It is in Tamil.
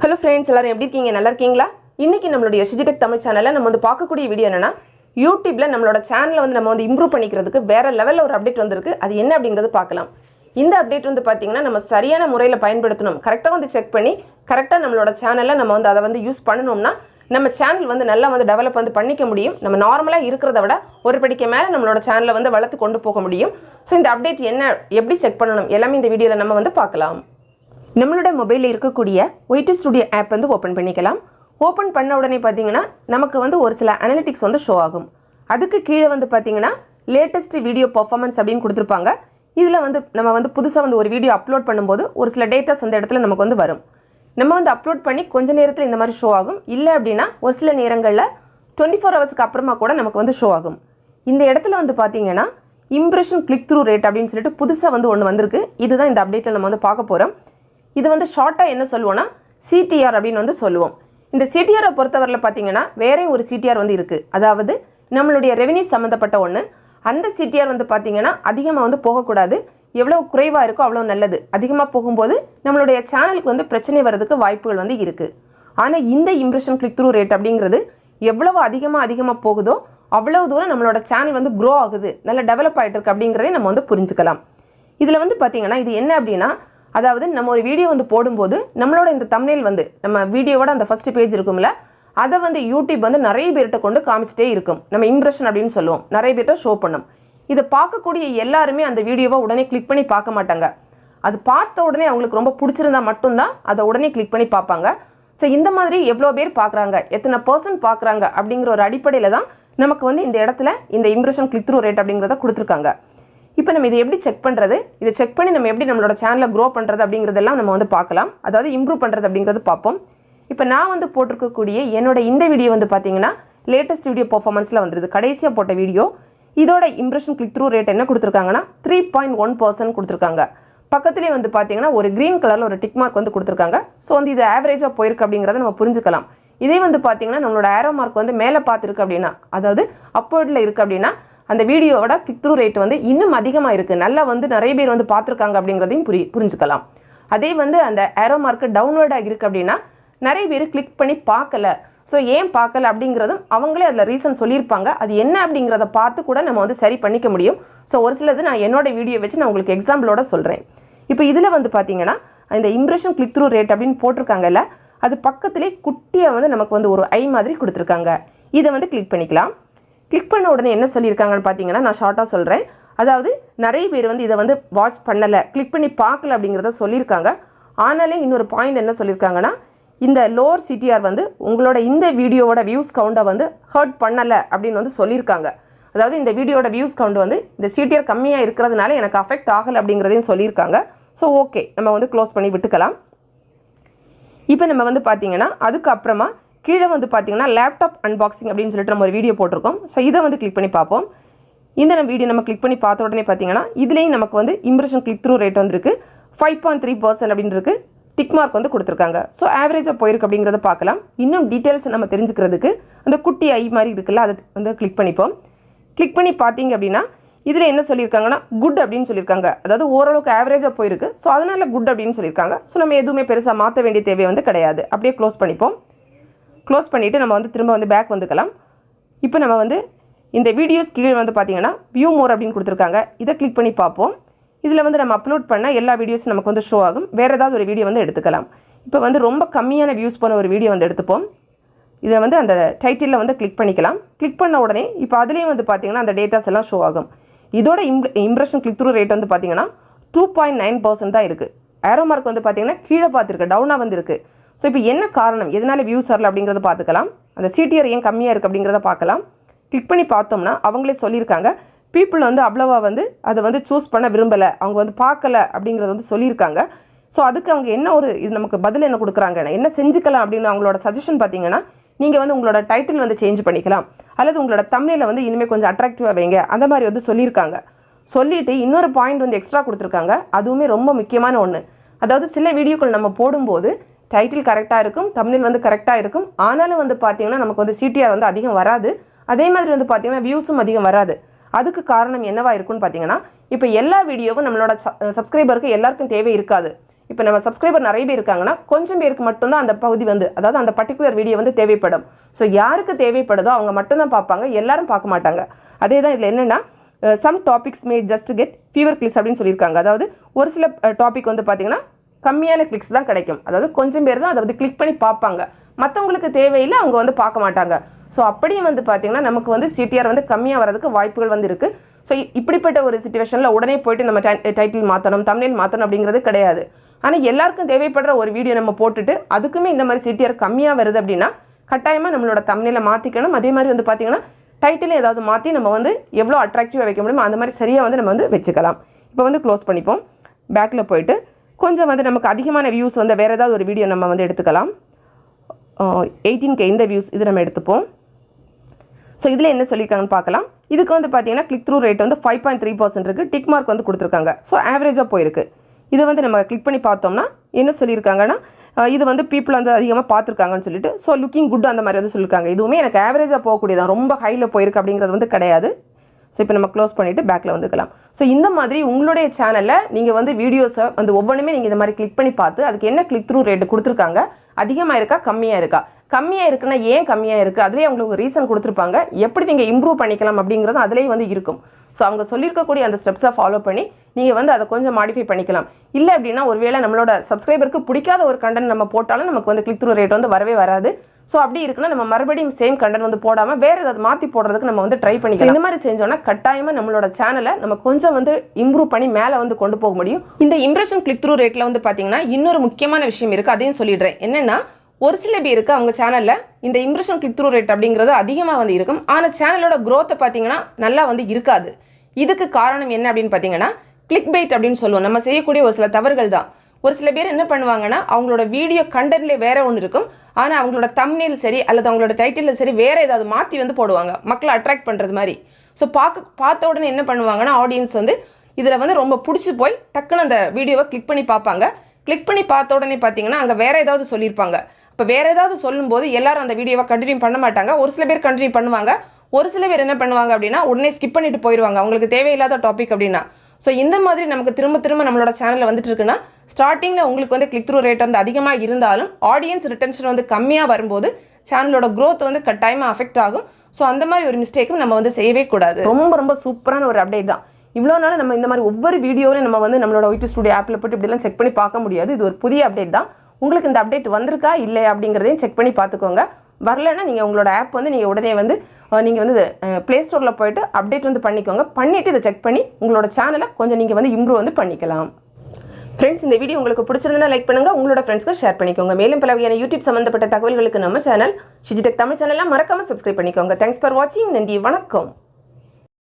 Hello friends, எல்லாரும் எப்படி இருக்கீங்க? நல்லா இருக்கீங்களா? இன்னைக்கு நம்மளுடைய Shiji தமிழ் சேனல்ல நம்ம வந்து பார்க்கக்கூடிய வீடியோ என்னன்னா YouTubeல நம்மளோட சேனலை வந்து நம்ம வந்து இம்ப்ரூவ் பண்ணிக்கிறதுக்கு வேற லெவல்ல ஒரு அப்டேட் வந்திருக்கு. அது என்ன அப்படிங்கறது பார்க்கலாம். இந்த அப்டேட் வந்து பாத்தீங்கன்னா நம்ம சரியான முறையில் பயன்படுத்தணும். கரெக்ட்டா வந்து செக் பண்ணி கரெக்ட்டா நம்மளோட சேனல்ல நம்ம வந்து அத வந்து யூஸ் பண்ணனும்னா நம்ம சேனல் வந்து நல்லா வந்து டெவலப் வந்து பண்ணிக்க முடியும். நம்ம நார்மலா இருக்கிறத விட ஒரு படிக்கு மேல நம்மளோட சேனலை வந்து வளர்த்து கொண்டு போக முடியும். சோ இந்த அப்டேட் என்ன எப்படி செக் பண்ணனும் எல்லாமே இந்த வீடியோல நம்ம வந்து பார்க்கலாம். நம்மளோட மொபைல்ல இருக்கக்கூடிய YT Studio ஆப் வந்து ஓபன் பண்ணிக்கலாம். ஓபன் பண்ண உடனே பாத்தீங்கன்னா நமக்கு வந்து ஒரு சில அனலிட்டிக்ஸ் வந்து ஷோ ஆகும். அதுக்கு கீழே வந்து பாத்தீங்கன்னா லேட்டஸ்ட் வீடியோ பெர்ஃபார்மன்ஸ் அப்படினு கொடுத்திருப்பாங்க. இதுல வந்து நம்ம வந்து புதுசா வந்து ஒரு வீடியோ அப்லோட் பண்ணும்போது ஒரு சில டேட்டாஸ் அந்த இடத்துல நமக்கு வந்து வரும். நம்ம வந்து அப்லோட் பண்ணி கொஞ்ச நேரத்துல இந்த மாதிரி ஷோ ஆகும். இல்ல அப்படினா ஒரு சில நேரங்கள்ல 24 ஹவர்ஸ்க்கு அப்புறமா கூட நமக்கு வந்து ஷோ ஆகும். இந்த இடத்துல வந்து பாத்தீங்கன்னா இம்ப்ரஷன் கிளிக் த்ரூ ரேட் அப்படினு சொல்லிட்டு புதுசா வந்து ஒன்னு வந்திருக்கு. இதுதான் இந்த அப்டேட்ல நம்ம வந்து பார்க்க போறோம். இது வந்து ஷார்ட்டா என்ன சொல்லுவோம்னா CTR அப்படினு வந்து சொல்லுவோம். இந்த CTR பொறுத்தவரையில பாத்தீங்கன்னா வேற ஒரு CTR வந்து இருக்கு. அதாவது நம்மளுடைய ரெவென்யூ சம்பந்தப்பட்ட ஒன்னு. அந்த CTR வந்து பாத்தீங்கன்னா அதிகமா வந்து போக கூடாது. எவ்வளவு குறைவா இருக்கோ அவ்வளவு நல்லது. அதிகமா போகும்போது நம்மளுடைய சேனலுக்கு வந்து பிரச்சனை வரதுக்கு வாய்ப்புகள் வந்து இருக்கு. ஆனா இந்த இம்ப்ரஷன் கிளிக் த்ரூ ரேட் அப்படிங்கிறது எவ்வளவு அதிகமா போகுதோ அவ்வளவு தூரம் நம்மளோட சேனல் வந்து grow ஆகுது. நல்ல டெவலப் ஆயிட்டு இருக்கு அப்படிங்கறதை நம்ம வந்து புரிஞ்சுக்கலாம். இதுல வந்து பாத்தீங்கன்னா இது என்ன அப்படினா அதாவது நம்ம ஒரு வீடியோ வந்து போடும்போது நம்மளோட இந்த thumbnail வந்து நம்ம வீடியோவோட அந்த ஃபர்ஸ்ட் பேஜ் இருக்கும்ல அத வந்து YouTube வந்து நிறைய பேர்ட்ட கொண்டு காமிச்சிட்டே இருக்கும். நம்ம இம்ப்ரஷன் அப்படினு சொல்லுவோம். நிறைய பேர்ட்ட ஷோ பண்ணும். இத பார்க்கக்கூடிய எல்லாரும் அந்த வீடியோவை உடனே கிளிக் பண்ணி பார்க்க மாட்டாங்க. அது பார்த்த உடனே அவங்களுக்கு ரொம்ப பிடிச்சிருந்தா மட்டும் தான் அத உடனே கிளிக் பண்ணி பார்ப்பாங்க. சோ இந்த மாதிரி எவ்வளவு பேர் பார்க்கறாங்க, எத்தனை % பார்க்கறாங்க அப்படிங்கற ஒரு அடிப்படையில தான் நமக்கு வந்து இந்த இடத்துல இந்த இம்ப்ரஷன் கிளிக் த்ரூ ரேட் அப்படிங்கறத கொடுத்திருக்காங்க. இப்போ நம்ம இத எப்படி செக் பண்றது? இத செக் பண்ணி நம்ம எப்படி நம்மளோட சேனலை grow பண்றது அப்படிங்கறதெல்லாம் நம்ம வந்து பார்க்கலாம். அதாவது இம்ப்ரூவ் பண்றது அப்படிங்கறது பாப்போம். இப்போ நான் வந்து போட்டுக்க கூடிய என்னோட இந்த வீடியோ வந்து பாத்தீங்கன்னா லேட்டஸ்ட் வீடியோ பெர்ஃபார்மன்ஸ்ல வந்திருக்கு. கடைசியா போட்ட வீடியோ. இதோட இம்ப்ரஷன் கிளிக் த்ரூ ரேட் என்ன கொடுத்திருக்காங்கன்னா 3.1% கொடுத்திருக்காங்க. பக்கத்துலயே வந்து பாத்தீங்கன்னா ஒரு green கலர்ல ஒரு டிக் மார்க் வந்து கொடுத்திருக்காங்க. சோ வந்து இது ஆவரேஜா போயிருக்கு அப்படிங்கறத நம்ம புரிஞ்சுக்கலாம். இதே வந்து பாத்தீங்கன்னா நம்மளோட ஆரோ மார்க் வந்து மேலே பாத்துருக்கு அப்படினா அதாவது அப்வர்ட்ல இருக்கு அப்படினா அந்த வீடியோவோட கிளிக் த்ரூ ரேட் வந்து இன்னும் அதிகமா இருக்கு. நல்லா வந்து நிறைய பேர் வந்து பார்த்திருக்காங்க அப்படிங்கறதையும் புரிஞ்சுக்கலாம். அதே வந்து அந்த ஆரோ மார்க் டவுன்வர்டா இருக்கு அப்படினா நிறைய பேர் கிளிக் பண்ணி பார்க்கல. சோ ஏன் பார்க்கல அப்படிங்கறதும் அவங்களே அதுல ரீசன் சொல்லிருப்பாங்க. அது என்ன அப்படிங்கறத பார்த்து கூட நம்ம வந்து சரி பண்ணிக்க முடியும். சோ ஒரு சிலது நான் என்னோட வீடியோ வச்சு நான் உங்களுக்கு எக்ஸாம்பிளோட சொல்றேன். இப்போ இதுல வந்து பாத்தீங்கன்னா இந்த இம்ப்ரஷன் கிளிக் த்ரூ ரேட் அப்படினு போட்டுருக்காங்கல்ல அது பக்கத்திலே குட்டியா வந்து நமக்கு வந்து ஒரு ஐ மாதிரி கொடுத்திருக்காங்க. இத வந்து கிளிக் பண்ணிக்கலாம். கிளிக் பண்ண உடனே என்ன சொல்லிருக்காங்கன்னு பாத்தீங்கன்னா நான் ஷார்ட்டா சொல்றேன். அதாவது நிறைய பேர் வந்து இத வந்து வாட்ச் பண்ணல, கிளிக் பண்ணி பார்க்கல அப்படிங்கறத சொல்லிருக்காங்க. ஆனாலே இன்னொரு பாயிண்ட் என்ன சொல்லிருக்காங்கன்னா இந்த லோவர் CTR வந்து உங்களோட இந்த வீடியோவோட வியூஸ் கவுண்ட வந்து ஹர்ட் பண்ணல அப்படினு வந்து சொல்லிருக்காங்க. அதாவது இந்த வீடியோவோட வியூஸ் கவுண்ட் வந்து இந்த CTR கம்மியா இருக்குறதுனால எனக்கு அஃபெக்ட் ஆகல அப்படிங்கறதையும் சொல்லிருக்காங்க. சோ ஓகே நம்ம வந்து க்ளோஸ் பண்ணி விட்டுக்கலாம். இப்போ நம்ம வந்து பாத்தீங்கன்னா அதுக்கு அப்புறமா கீழே வந்து பாத்தீங்கன்னா லேப்டாப் அன்பாக்சிங் அப்படினு சொல்லிட்டு நம்ம ஒரு வீடியோ போட்டுருக்கோம். சோ இத வந்து கிளிக் பண்ணி பாப்போம். இந்த வீடியோ நம்ம கிளிக் பண்ணி பார்த்த உடனே பாத்தீங்கன்னா இதுலயே நமக்கு வந்து இம்ப்ரஷன் கிளிக் த்ரூ ரேட் வந்திருக்கு. 5.3% அப்படினு இருக்கு. டிக் மார்க் வந்து கொடுத்திருக்காங்க. சோ ஆவரேஜா போயிருக்கு அப்படிங்கறத பார்க்கலாம். இன்னும் டீடைல்ஸ் நம்ம தெரிஞ்சுக்கிறதுக்கு அந்த குட்டி ஐ மாதிரி இருக்குல்ல அதை வந்து கிளிக் பண்ணிப்போம். கிளிக் பண்ணி பாத்தீங்க அப்படினா இதுல என்ன சொல்லிருக்காங்கன்னா குட் அப்படினு சொல்லிருக்காங்க. அதாவது ஓரளவுக்கு ஆவரேஜா போயிருக்கு. சோ அதனால குட் அப்படினு சொல்லிருக்காங்க. சோ நம்ம எதுவுமே பெருசா மாத்த வேண்டிய தேவை வந்து கிடையாது. அப்படியே க்ளோஸ் பண்ணிப்போம். க்ளோஸ் பண்ணிட்டு நம்ம வந்து திரும்ப வந்து பேக் வந்துக்கலாம். இப்போ நம்ம வந்து இந்த வீடியோஸ் கீழே வந்து பாத்தீங்கன்னா வியூ மோர் அப்படினு கொடுத்திருக்காங்க. இத கிளிக் பண்ணி பாப்போம். இதுல வந்து நம்ம அப்லோட் பண்ண எல்லா வீடியோஸ் நமக்கு வந்து ஷோ ஆகும். வேற ஏதாவது ஒரு வீடியோ வந்து எடுத்துக்கலாம். இப்போ வந்து ரொம்ப கம்மியான வியூஸ் போன ஒரு வீடியோ வந்து எடுத்துப்போம். இத வந்து அந்த டைட்டில்ல வந்து கிளிக் பண்ணிக்கலாம். கிளிக் பண்ண உடனே இப்போ அதுலயே வந்து பாத்தீங்கன்னா அந்த டேட்டாஸ் எல்லாம் ஷோ ஆகும். இதோட இம்ப்ரஷன் கிளிக் த்ரூ ரேட் வந்து பாத்தீங்கன்னா 2.9% தான் இருக்கு. ஆரோ மார்க் வந்து பாத்தீங்கன்னா கீழே பாத்துருக்கு, டவுனா வந்து இருக்கு. சோ இப்போ என்ன காரணம், எதனால வியூஸ் வரல அப்படிங்கறத பார்த்துக்கலாம். அந்த CTR ஏன் கம்மியா இருக்கு அப்படிங்கறத பார்க்கலாம். கிளிக் பண்ணி பார்த்தோம்னா அவங்களே சொல்லிருக்காங்க people வந்து அவ்வளவா வந்து அத வந்து சூஸ் பண்ண விரும்பல, அவங்க வந்து பார்க்கல அப்படிங்கறது வந்து சொல்லிருக்காங்க. சோ அதுக்கு அவங்க என்ன ஒரு இது நமக்கு பதில் என்ன கொடுக்கறாங்க, என்ன செஞ்சுக்கலாம் அப்படினு அவங்களோட சஜஷன் பாத்தீங்கன்னா நீங்க வந்து உங்களோட டைட்டில் வந்து சேஞ்ச் பண்ணிக்கலாம் அல்லது உங்களோட thumbnail வந்து இனிமே கொஞ்சம் அட்ராக்டிவா வைங்க அந்த மாதிரி வந்து சொல்லிருக்காங்க. சொல்லிட்டு இன்னொரு பாயிண்ட் வந்து எக்ஸ்ட்ரா கொடுத்திருக்காங்க. அதுவுமே ரொம்ப முக்கியமான ஒன்னு. அதாவது சில வீடியோக்கள் நம்ம போடும்போது டைட்டில் கரெக்ட்டா இருக்கும், thumbnail வந்து கரெக்ட்டா இருக்கும். ஆனாலும் வந்து பாத்தீங்கன்னா நமக்கு வந்து CTR வந்து அதிகம் வராது. அதே மாதிரி வந்து பாத்தீங்கன்னா வியூஸும் அதிகம் வராது. அதுக்கு காரணம் என்னவா இருக்குன்னு பாத்தீங்கன்னா இப்போ எல்லா வீடியோவும் நம்மளோட சப்ஸ்கிரைபருக்கு எல்லாருக்கும் தேவை இருக்காது. இப்போ நம்ம சப்ஸ்கிரைபர் நிறைய பேர் இருக்காங்கன்னா கொஞ்சம் பேருக்கு மட்டும்தான் அந்த பகுதி வந்து அதாவது அந்த பர்டிகுலர் வீடியோ வந்து தேவைப்படும். ஸோ யாருக்கு தேவைப்படுதோ அவங்க மட்டும்தான் பார்ப்பாங்க, எல்லாரும் பார்க்க மாட்டாங்க. அதே தான் இதில் என்னென்னா some topics may just get fewer clicks அப்படின்னு சொல்லியிருக்காங்க. அதாவது ஒரு சில டாபிக் வந்து பார்த்தீங்கன்னா கம்மியான கிளிக்ஸ் தான் கிடைக்கும். அதாவது கொஞ்சம் பேர் தான் அதை வந்து கிளிக் பண்ணி பார்ப்பாங்க, மற்றவங்களுக்கு தேவையில்லை, அவங்க வந்து பார்க்க மாட்டாங்க. ஸோ அப்படியும் வந்து பார்த்தீங்கன்னா நமக்கு வந்து சிடிஆர் வந்து கம்மியாக வரதுக்கு வாய்ப்புகள் வந்து இருக்குது. ஸோ இப்படிப்பட்ட ஒரு சிச்சுவேஷனில் உடனே போய்ட்டு நம்ம டைட்டில் மாற்றணும், தம்ப்நெயில் மாற்றணும் அப்படிங்கிறது கிடையாது. ஆனால் எல்லாருக்கும் தேவைப்படுற ஒரு வீடியோ நம்ம போட்டுட்டு அதுக்குமே இந்த மாதிரி சிடிஆர் கம்மியாக வருது அப்படின்னா கட்டாயமாக நம்மளோட தம்ப்நெயிலை மாற்றிக்கணும். அதே மாதிரி வந்து பார்த்தீங்கன்னா டைட்டில் ஏதாவது மாற்றி நம்ம வந்து எவ்வளோ அட்ராக்டிவாக வைக்க முடியுமோ அந்த மாதிரி சரியாக வந்து நம்ம வந்து வச்சுக்கலாம். இப்போ வந்து க்ளோஸ் பண்ணிப்போம். பேக்கில் போயிட்டு கொஞ்சம் வந்து நமக்கு அதிகமான வியூஸ் வந்து வேறு ஏதாவது ஒரு வீடியோ நம்ம வந்து எடுத்துக்கலாம். 18K இந்த வியூஸ் இது நம்ம எடுத்துப்போம். ஸோ இதில் என்ன சொல்லியிருக்காங்கன்னு பார்க்கலாம். இதுக்கு வந்து பார்த்தீங்கன்னா கிளிக் த்ரூ ரேட் வந்து 5.3% இருக்குது. டிக் மார்க் வந்து கொடுத்துருக்காங்க. ஸோ ஆவரேஜாக போயிருக்கு. இதை வந்து நம்ம கிளிக் பண்ணி பார்த்தோம்னா என்ன சொல்லியிருக்காங்கன்னா இது வந்து பீப்புள் வந்து அதிகமாக பார்த்துருக்காங்கன்னு சொல்லிட்டு ஸோ லுக்கிங் குட் அந்த மாதிரி வந்து சொல்லியிருக்காங்க. இதுவுமே எனக்கு ஆவரேஜாக போகக்கூடியதான், ரொம்ப ஹையில் போயிருக்கு அப்படிங்கிறது வந்து கிடையாது. ஸோ இப்போ நம்ம க்ளோஸ் பண்ணிவிட்டு பேக்கில் வந்துக்கலாம். ஸோ இந்த மாதிரி உங்களுடைய சேனலில் நீங்கள் வந்து வீடியோஸை வந்து ஒவ்வொன்றுமே நீங்கள் இந்த மாதிரி கிளிக் பண்ணி பார்த்து அதுக்கு என்ன கிளிக் த்ரூ ரேட்டு கொடுத்துருக்காங்க, அதிகமாக இருக்கா கம்மியாக இருக்கா, கம்மியாக இருக்குன்னா ஏன் கம்மியாக இருக்குது, அதுலேயே அவங்களுக்கு ரீசன் கொடுத்துருப்பாங்க, எப்படி நீங்கள் இம்ப்ரூவ் பண்ணிக்கலாம் அப்படிங்கிறது அதுலேயே வந்து இருக்கும். ஸோ அவங்க சொல்லியிருக்கக்கூடிய அந்த ஸ்டெப்ஸை ஃபாலோ பண்ணி நீங்கள் வந்து அதை கொஞ்சம் மாடிஃபை பண்ணிக்கலாம். இல்லை அப்படின்னா ஒருவேளை நம்மளோட சப்ஸ்கிரைபருக்கு பிடிக்காத ஒரு கண்டென்ட் நம்ம போட்டாலும் நமக்கு வந்து கிளிக் த்ரூ ரேட் வந்து வரவே வராது. ஸோ அப்படி இருக்குன்னா நம்ம மறுபடியும் சேம் கண்டென்ட் வந்து போடாமல் வேறு ஏதாவது மாற்றி போடுறதுக்கு நம்ம வந்து ட்ரை பண்ணிக்கலாம். இந்த மாதிரி செஞ்சோன்னா கட்டாயமாக நம்மளோட சேனலை நம்ம கொஞ்சம் வந்து இம்ப்ரூவ் பண்ணி மேலே வந்து கொண்டு போக முடியும். இந்த இம்ப்ரெஷன் கிளிக் த்ரூ ரேட்டில் வந்து பார்த்தீங்கன்னா இன்னொரு முக்கியமான விஷயம் இருக்குது, அதையும் சொல்லிடுறேன். என்னென்னா ஒரு சில பேருக்கு அவங்க சேனலில் இந்த இம்ப்ரெஷன் கிளிக் த்ரூ ரேட் அப்படிங்கிறது அதிகமாக வந்து இருக்கும், ஆனால் சேனலோட க்ரோத்தை பார்த்தீங்கன்னா நல்லா வந்து இருக்காது. இதுக்கு காரணம் என்ன அப்படின்னு பார்த்தீங்கன்னா கிளிக் பைட் அப்படின்னு சொல்லுவோம். நம்ம செய்யக்கூடிய ஒரு சில தவறுகள் தான். ஒரு சில பேர் என்ன பண்ணுவாங்கன்னா அவங்களோட வீடியோ கண்டென்ட்லேயே வேற ஒன்று இருக்கும், ஆனால் அவங்களோட தம்ப்நெயில் சரி அல்லது அவங்களோட டைட்டிலில் சரி வேறு ஏதாவது மாற்றி வந்து போடுவாங்க மக்களை அட்ராக்ட் பண்ணுறது மாதிரி. ஸோ பார்த்த உடனே என்ன பண்ணுவாங்கன்னா ஆடியன்ஸ் வந்து இதில் வந்து ரொம்ப பிடிச்சி போய் டக்குன்னு அந்த வீடியோவை கிளிக் பண்ணி பார்ப்பாங்க. கிளிக் பண்ணி பார்த்த உடனே பார்த்தீங்கன்னா அங்கே வேறு ஏதாவது சொல்லியிருப்பாங்க. இப்போ வேறு ஏதாவது சொல்லும்போது எல்லாரும் அந்த வீடியோவை கண்டினியூ பண்ண மாட்டாங்க. ஒரு சில பேர் கண்டினியூ பண்ணுவாங்க, ஒரு சில பேர் என்ன பண்ணுவாங்க அப்படின்னா உடனே ஸ்கிப் பண்ணிட்டு போயிடுவாங்க அவங்களுக்கு தேவையில்லாத டாபிக் அப்படின்னா. ஸோ இந்த மாதிரி நமக்கு திரும்ப திரும்ப நம்மளோட சேனலில் வந்துட்டு இருக்குன்னா ஸ்டார்டிங்கில் உங்களுக்கு வந்து கிளிக் த்ரூ ரேட் வந்து அதிகமாக இருந்தாலும் ஆடியன்ஸ் ரிட்டன்ஷன் வந்து கம்மியாக வரும்போது சேனலோட க்ரோத் வந்து கட்டாயமாக அஃபெக்ட் ஆகும். ஸோ அந்த மாதிரி ஒரு மிஸ்டேக்கும் நம்ம வந்து செய்யவே கூடாது. ரொம்ப ரொம்ப சூப்பரான ஒரு அப்டேட் தான். இவ்வளோ நாள் நம்ம இந்த மாதிரி ஒவ்வொரு வீடியோவிலும் நம்ம வந்து நம்மளோட ஒயிட் ஸ்டுடியோ ஆப்பில் போட்டு இப்படிலாம் செக் பண்ணி பார்க்க முடியாது. இது ஒரு புதிய அப்டேட் தான். உங்களுக்கு இந்த அப்டேட் வந்திருக்கா இல்லையா அப்படிங்கிறதையும் செக் பண்ணி பார்த்துக்கோங்க. வரலைன்னா நீங்கள் உங்களோட ஆப் வந்து நீங்கள் உடனே வந்து நீங்கள் வந்து ப்ளே ஸ்டோரில் போய்ட்டு அப்டேட் வந்து பண்ணிக்கோங்க. பண்ணிவிட்டு இதை செக் பண்ணி உங்களோட சேனலை கொஞ்சம் நீங்கள் வந்து இம்ப்ரூவ் வந்து பண்ணிக்கலாம். ஃப்ரெண்ட்ஸ், இந்த வீடியோ உங்களுக்கு பிடிச்சிருந்தா லைக் பண்ணுங்கள், உங்களோட ஃப்ரெண்ட்ஸ்க்கு ஷேர் பண்ணிக்கோங்க. மேலும் பல வகையான யூடியூப் சம்மந்தப்பட்ட தகவல்களுக்கு நம்ம சேனல் ஷிஜி டெக் தமிழ் சேனல்லாம் மறக்காமல் சப்ஸ்கிரைப் பண்ணிக்கோங்க. தேங்க்ஸ் ஃபார் வாட்சிங். நன்றி, வணக்கம்.